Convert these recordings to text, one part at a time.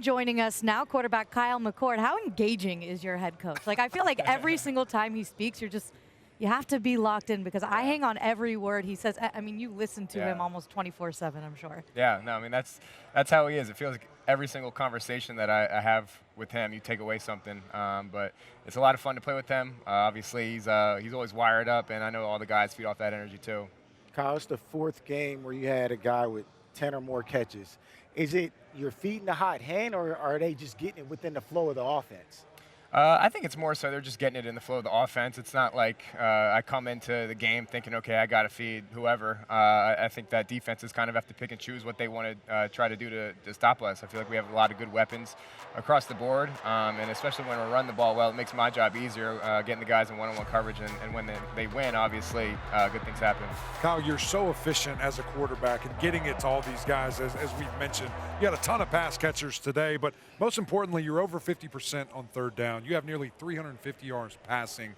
Joining us now, quarterback Kyle McCord. How engaging is your head coach? Like, I feel like every single time he speaks, you have to be locked in because I hang on every word he says. I mean, you listen to him almost 24/7, I'm sure. Yeah, no, I mean, that's how he is. It feels like every single conversation that I have with him, you take away something. But it's a lot of fun to play with him. Obviously, he's always wired up, and I know all the guys feed off that energy too. Kyle, it's the fourth game where you had a guy with 10 or more catches. Is it you're feeding the hot hand, or are they just getting it within the flow of the offense? I think it's more so they're just getting it in the flow of the offense. It's not like I come into the game thinking, okay, I got to feed whoever. I think that defenses kind of have to pick and choose what they want to try to do to stop us. I feel like we have a lot of good weapons across the board, and especially when we run the ball well, it makes my job easier getting the guys in one-on-one coverage. And when they win, obviously, good things happen. Kyle, you're so efficient as a quarterback and getting it to all these guys, as we've mentioned. You had a ton of pass catchers today, but most importantly, you're over 50% on third down. You have nearly 350 yards passing.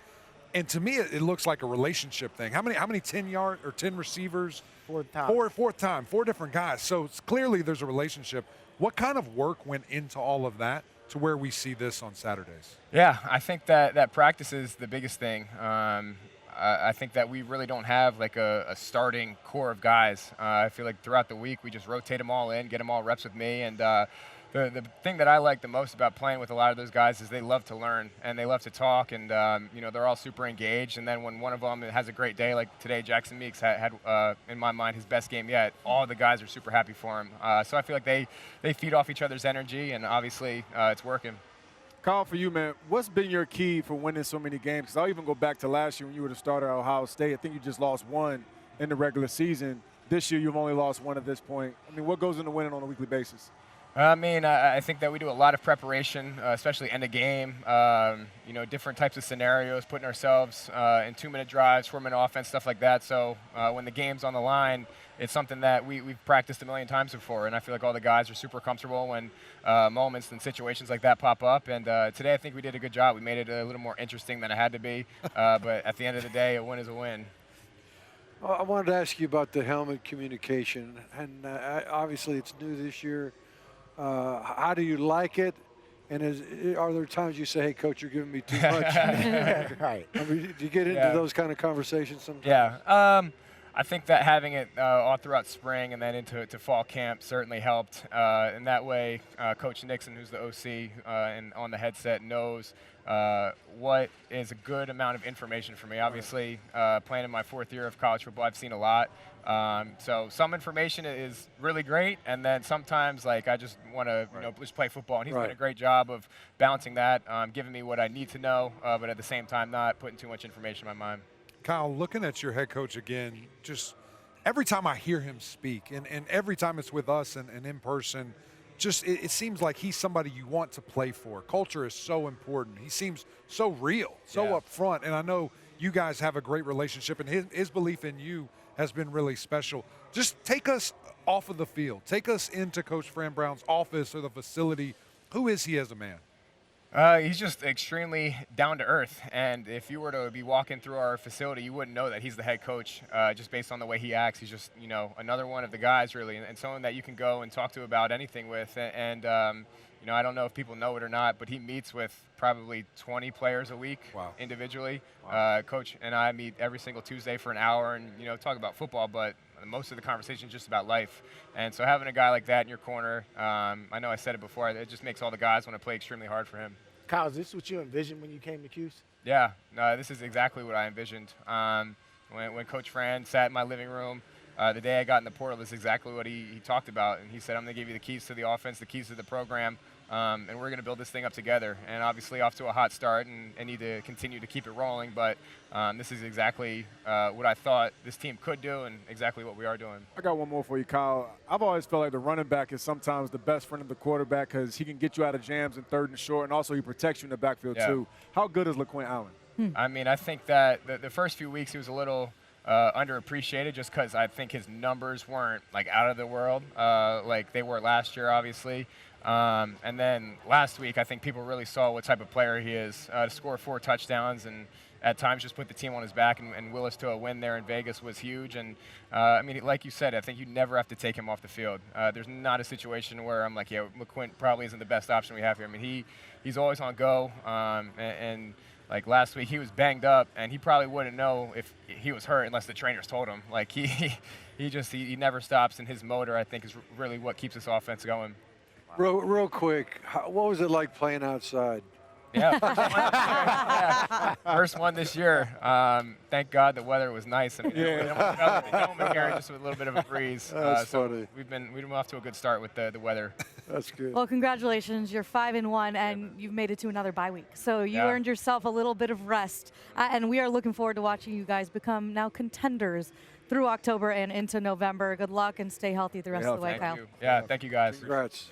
And to me, it looks like a relationship thing. How many 10 receivers? Fourth time. Fourth time, 4 different guys. So it's clearly there's a relationship. What kind of work went into all of that to where we see this on Saturdays? Yeah, I think that practice is the biggest thing. I think that we really don't have like a starting core of guys. I feel like throughout the week we just rotate them all in, get them all reps with me, and the thing that I like the most about playing with a lot of those guys is they love to learn and they love to talk, and they're all super engaged. And then when one of them has a great day, like today, Jackson Meeks had in my mind his best game yet. All the guys are super happy for him. So I feel like they feed off each other's energy, and obviously it's working. Kyle, for you, man, what's been your key for winning so many games? Because I'll even go back to last year when you were the starter at Ohio State. I think you just lost one in the regular season. This year, you've only lost one at this point. I mean, what goes into winning on a weekly basis? I mean, I think that we do a lot of preparation, especially end of game. Different types of scenarios, putting ourselves in 2-minute drives, 4-minute offense, stuff like that. So when the game's on the line, it's something that we've practiced a million times before, and I feel like all the guys are super comfortable when moments and situations like that pop up. And today I think we did a good job. We made it a little more interesting than it had to be, but at the end of the day, a win is a win. Well, I wanted to ask you about the helmet communication, and obviously it's new this year. How do you like it? And are there times you say, hey, Coach, you're giving me too much? Right. I mean, do you get into those kind of conversations sometimes? Yeah. I think that having it all throughout spring and then into fall camp certainly helped. And that way, Coach Nixon, who's the OC and on the headset, knows what is a good amount of information for me. Obviously, playing in my 4th year of college football, I've seen a lot. So some information is really great, and then sometimes like I just want to just play football. And he's done a great job of balancing that, giving me what I need to know, but at the same time not putting too much information in my mind. Kyle, looking at your head coach again, just every time I hear him speak, and every time it's with us and in person, just it seems like he's somebody you want to play for. Culture is so important. He seems so real, so upfront, and I know you guys have a great relationship, and his belief in you has been really special. Just take us off of the field. Take us into Coach Fran Brown's office or the facility. Who is he as a man? He's just extremely down to earth, and if you were to be walking through our facility, you wouldn't know that he's the head coach just based on the way he acts. He's just another one of the guys really, and someone that you can go and talk to about anything with. And I don't know if people know it or not, but he meets with probably 20 players a week individually. Coach and I meet every single Tuesday for an hour and talk about football, but most of the conversation is just about life. And so having a guy like that in your corner, I know I said it before, it just makes all the guys want to play extremely hard for him. Kyle, is this what you envisioned when you came to Cuse? Yeah, no, this is exactly what I envisioned. When Coach Fran sat in my living room, the day I got in the portal, this is exactly what he talked about. And he said, I'm going to give you the keys to the offense, the keys to the program, and we're going to build this thing up together. And obviously off to a hot start and need to continue to keep it rolling. But this is exactly what I thought this team could do and exactly what we are doing. I got one more for you, Kyle. I've always felt like the running back is sometimes the best friend of the quarterback because he can get you out of jams in 3rd and short, and also he protects you in the backfield too. How good is LaQuint Allen? I mean, I think that the first few weeks he was a little underappreciated just because I think his numbers weren't like out of the world like they were last year, obviously. And then last week, I think people really saw what type of player he is. To score 4 touchdowns and at times just put the team on his back and will us to a win there in Vegas was huge. And I mean, like you said, I think you never have to take him off the field. There's not a situation where I'm like, yeah, McQuint probably isn't the best option we have here. I mean, he's always on go, and like last week, he was banged up, and he probably wouldn't know if he was hurt unless the trainers told him. Like he never stops, and his motor, I think, is really what keeps this offense going. Real quick, what was it like playing outside? Yeah, first one this year. Thank God the weather was nice. I mean, we almost felt the dome in here just with a little bit of a breeze. That's so funny. we've been off to a good start with the weather. That's good. Well, congratulations. You're 5-1, and you've made it to another bye week. So you earned yourself a little bit of rest. And we are looking forward to watching you guys become now contenders through October and into November. Good luck and stay healthy the rest of the way, Thank Kyle. you. Yeah, thank you guys. Congrats.